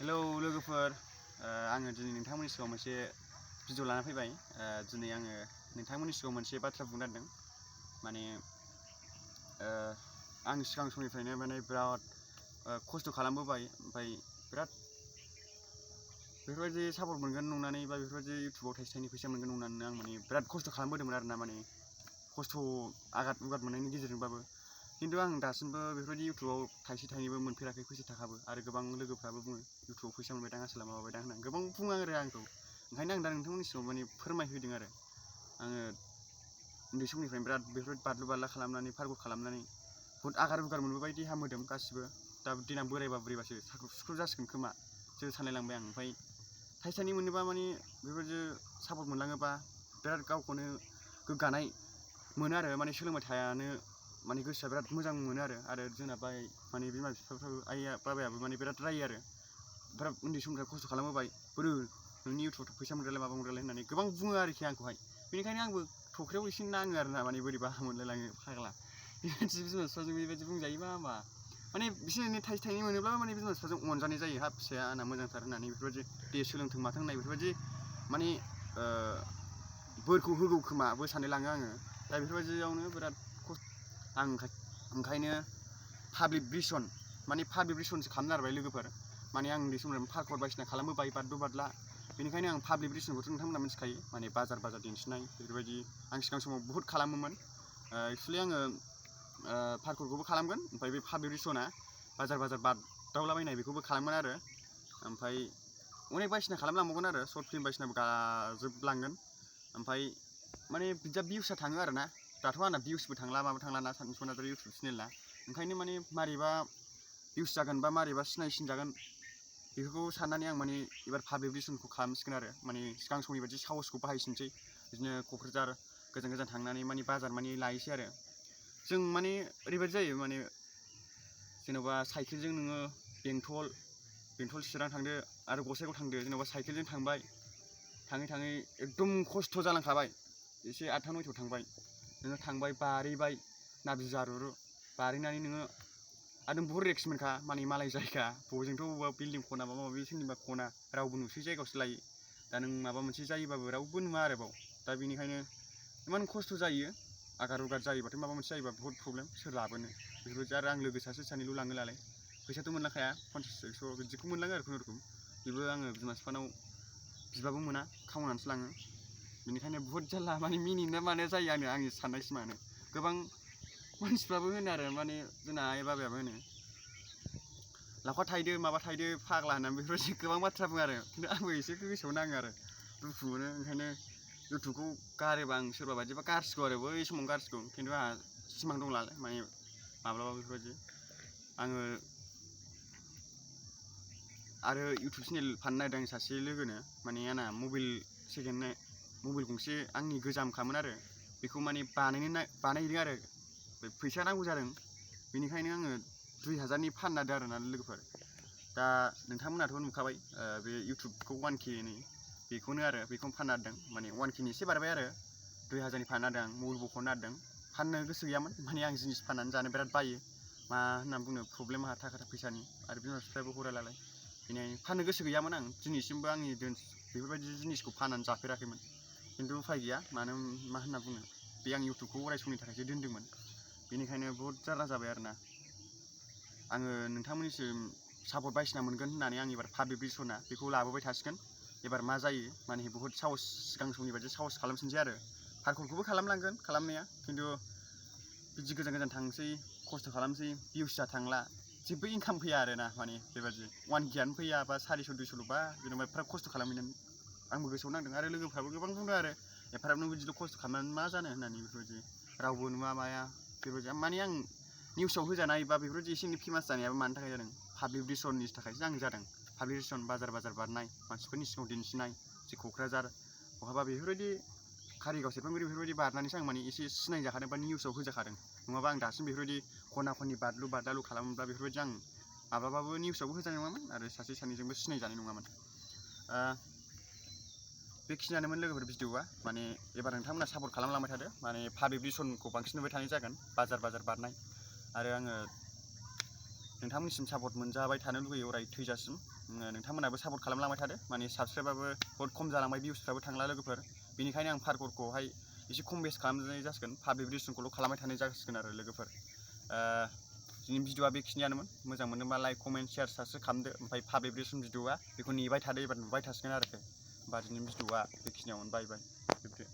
Hello लोगोफोर आङो दिनै नोंथांमोननि सिगाङाव मोनसे भिडिअ लाना फैबाय। दिनै आङो नोंथांमोननि सिगाङाव मोनसे बाथ्रा बुंनो नागिरदों। माने आं सिगां समनिफ्रायनो माने बिराद खस्थ' खालामबोबाय, ओमफ्राय बिराद बेफोरबायदि सापर्ट मोनगोन नंनानै बा बेफोरबायदि इउटुबाव थाइसे थाइनै फैसा मोनगोन नंनानै आं माने बिराद खस्थ' खालामबोदोंमोन आरोना, माने खस्थ' आघात उघात मोननायनि गेजेरजोंबाबो। खिन्थु आं दासिमबो बेफोरबायदि इउटुबाव थाइसे थाइनैबो मोनफेराखै फैसा थाखाबो, आरो गोबां लोगोफ्राबो बुङो इउटुबाव फैसा मोनबाय दां आसोला माबाबाय दां होननानै गोबां बुङो आरो आंखौ। ओंखायनो आं दा नोंथांमोननि सिगाङाव माने फोरमायहोदों आरो आङो उन्दै समनिफ्रायनो बिराद बेफोरबायदि बादलु बादला खालामनानै पार्कौर खालामनानै बुहुत आगार उगार मोनबोबाय, देहा मोदोम गासिबो। दा देनां बोरायबा बुरैबासो साख्रुब सुख्रुब जासिगोन खोमा सो सानलायलांबाय आं। ओमफ्राय थाइसे थाइनै मोनोबा माने बेफोरबायदि सापर्ट मोनलाङोबा बिराद गावखौनो गोग्गानाय मोनो आरो माने सोलोंबाय थानो माने गोसोआ बिराद मोजां मोनो आरो जोंना माने बिमा बिफाफ्राबो आइया बाबायाबो माने बिराद रायो आरो बिराद उन्दै समनिफ्राय खस्थ' खालामबोबाय, बोरो नोंनि इउटुबाव फैसा मोनग्रालाय माबा मोनग्रालाय होननानै गोबां बुङो आरोखि आंखौहाय। बेनिखायनो आंबो थख्रायाव एसे नाङो आरो ना, माने बोरैबा मोनलायलाङो फाग्ला। बेबायदि बिमा बिफाजों बेबायदि बुंजायोबा मा माने बिसोर एनै थाइसे थाइनै मोनोब्ला माने बिमा बिफाजों अनजानाय जायो, हाब फिसाया आंना मोजांथार होननानै बेफोरबायदि दे सोलोंथों माथों होननाय बेफोरबायदि माने बोरखौ होगौ खोमाबो सानलायलाङो आङो। दा बेफोरबायदियावनो बिराद खस्थ' आं ओंखायनो पाब्लिक ब्रिसनसो खालामनो नागिरबाय लोगोफोर। माने आं उन्दै समनिफ्राय पार्कौर बायदिसिना खालामबोबाय बादलु बादला, बेनिखायनो आं पाब्लिक ब्रिसनखौथ' नोंथांमोना मिथिखायो, माने बाजार दिन्थिनाय बेफोरबायदि आं सिगां समाव बुहुत खालामोमोन। एक्सुवेलि आङो पार्कौरखौबो खालामगोन, ओमफ्राय बे पाब्लिक ब्रिसना बाजार बादावलाबायनाय बेखौबो खालामगोन आरो ओमफ्राय अनेक बायदिसिना खालामलांबावगोन आरो सर्ट फिल्म बायदिसिनाबो गाजोबलांगोन। ओमफ्राय माने बिदिया भिउसआ थाङो आरो ना। दाथ' आंना भिउसबो थांला माबो थांला ना सानसु नार्जारि इउटुब चेनेलना। ओंखायनो माने मारैबा भिउस जागोन बा मारैबा सिनायसिन जागोन बेफोरखौ साननानै आं माने एबार पाब्लिक ब्रिसनखौ खालामसिगोन आरो माने सिगां समनि बायदि साहसखौ बाहायसिनसै। बिदिनो क'क्राझार गोजान गोजान थांनानै माने बाजार माने लायसै आरो जों माने ओरैबायदि जायो, माने जेन'बा साइकेलजों नोङो बेंटल चिरां थांदो आरो गसाइगाव थांदो, जेन'बा साइकेलजों थांबाय, थाङै थाङै एकदम खस्थ' जालांखाबाय, एसे 8था 9थायाव थांबाय, नोङो थांबाय बारहैबाय नाबजि जारुरु बारहैनानै नोङो आरो नों बुहुत रिक्स मोनखा, माने मालाय जायगा बबेजोंथ' बबेबा बिल्डिं खना माबा माबि सोरनिबा खना रावबो नुसै जायगायावसो लायो। दा नों माबा मोनसे जायोबाबो रावबो नुवा आरोबाव। दा बेनिखायनो इमान खस्थ' जायो, आगार उगार जायोबाथाय माबा मोनसे जायोबा बुहुत प्रब्लेम सोर लाबोनो बेफोरबायदि। आरो आं लोगो सासे सानैल' लाङो नालाय फैसाथ' मोनलांखाया, 50 100 बिदिखौ मोनलाङो आरो खुनुरुखुम। बेबो आङो बिमा बिफानाव बिबाबो मोना, खावनानैसो लाङो। बेनिखायनो बुहुत जारला, माने मिनिनो मानो जायो आंनि साननाय सिमाङानो। गोबां मानसिफ्राबो होनो आरो माने जोंना आइ बाबायाबो होनो लावखार थाहैदो माबा थाहैदो फाग्ला होननानै बेफोरबायदि गोबां बाथ्रा बुङो आरो। खिन्थु आंबो एसे गोसोआव नाङो आरो दुखु मोनो। ओंखायनो इउटुबखौ गारोबा आं सोरबा बायदिबा गारसिगौ आरो बै समावनो गारसिगौ। खिन्थु आंहा सिमां दंलाय माने माब्लाबा बेफोरबायदि आङो आरो इउटुब चेनेल फाननो नागिरदों सासे लोगोनो। माने आंना मबाइल गंसे आंनि गोजामखामोन आरो बेखौ माने बानायदों आरो फैसा नांगौ जादों। बेनिखायनो आङो 2000नि फाननो नागिरदों आरोना लोगोफोर। दा नोंथांमोनाथ' नुखाबाय बे इउटुबखौ 1K बेखौनो आरो बेखौनो फाननो नागिरदों। माने 1Kनि एसे बारबाय आरो 2000नि फाननो नागिरदों आं। मबाइल बख'नो नागिरदों, फाननो गोसो गैयामोन, माने आं जिनिस फाननानै जानो बिराद बायो। मा होननानै बुंनो, प्रब्लेम आंहा थाखा फैसानि, आरो बिमा बिफायाबो हरालाय। बेनिखायनो फाननो गोसो गैयामोन आं, दिनैसिमबो आंनि बेफोरबायदि जिनिसखौ फाननानै जाफेराखैमोन। खिन्थु उफाय गैया, मा होनना बुंनो, बे आं इउटुबखौ अराय समनि थाखायसो दोन्दोंमोन। बेनिखायनो बहुद जारला जाबाय आरोना। आङो नोंथांमोननिसिम सापर्ट बायदिसिना मोनगोन होननानै आं एबार पाब्लिक ब्रिसना बेखौ लाबोबाय थासिगोन। एबार मा जायो, माने बुहुत साहस, सिगां समनि बायदि साहस खालामफिनसै आरो पार्कौरखौबो खालामलांगोन खालामनाया। खिन्थु बिदि गोजान गोजान थांसै, खस्थ' खालामसै, भिउसआ थांला, जेबो इनकाम फैया आरोना। माने बेबायदि 1Kआनो फैया बा 400 200 बा जेनेबा एफा खस्थ' खालामहैनानै आंबो गोसोआव नांदों। आरो लोगोफ्राबो गोबां बुंदों आरो एफाराब नों बिदिल' खस्थ' खालामनानै मा जानो होननानै, बेफोरबायदि रावबो नुवा माया बेफोरबायदि। माने आं निउसाव होजानाय बा बेफोरबायदि एसे एनै फेमास जानायाबो मानि थाखाय जादों, पाब्लिक ब्रिसननि थाखायसो आं जादों। पाब्लिक ब्रिसन बाजार बारनाय, मानसिफोरनि सिगाङाव दिन्थिनाय, जे क'क्राझार बहाबा बेफोरबायदि कारिगाव सेरफांगुरि बेफोरबायदि बारनानैसो आं माने एसे सिनायजाखादों बा निउसाव होजाखादों। नङाबा आं दासिम बेफोरबायदि खना खनि बादलु बादालु खालामोब्ला बेफोरबायदि आं माब्लाबाबो निउसावबो होजानाय नङामोन आरो सासे सानैजोंबो सिनायजानाय नङामोन। बेखिनियानोमोन लोगोफोर भिडिअआ। माने एबार नोंथांमोना सापर्ट खालामलांबाय थादो, माने पाब्लिक ब्रिसनखौ बांसिन नुबाय थानाय जागोन बाजार बारनाय। आरो आङो नोंथांमोननिसिम सापर्ट मोनजाबाय थानो लुगैयो अराय थैजासिम। नोंथांमोनाबो सापर्ट खालामलांबाय थादो माने साबसक्राइबाबो बहुद खम जालांबाय भिउसफ्राबो थांला लोगोफोर बेनिखायनो आं पार्करखौहाय एसे खम बेस खालामनाय जासिगोन पाब्लिक रिलेसनखौल' खालामबाय थानाय जासिगोन आरो लोगोफोर दिनै भिडिअआ बेखिनियानोमोन मोजां मोनदोंबा लाइक कमेन्ट शेयार साबस्क्राइब खालामदो ओमफ्राय पाब्लिक रिलेसन भिडिअआ बेखौ नेबाय थादो एबार नुबाय थासिगोन आरोखि होमबा दिनै भिडिअआ बेखिनियावनो बाय बाय जोबदो।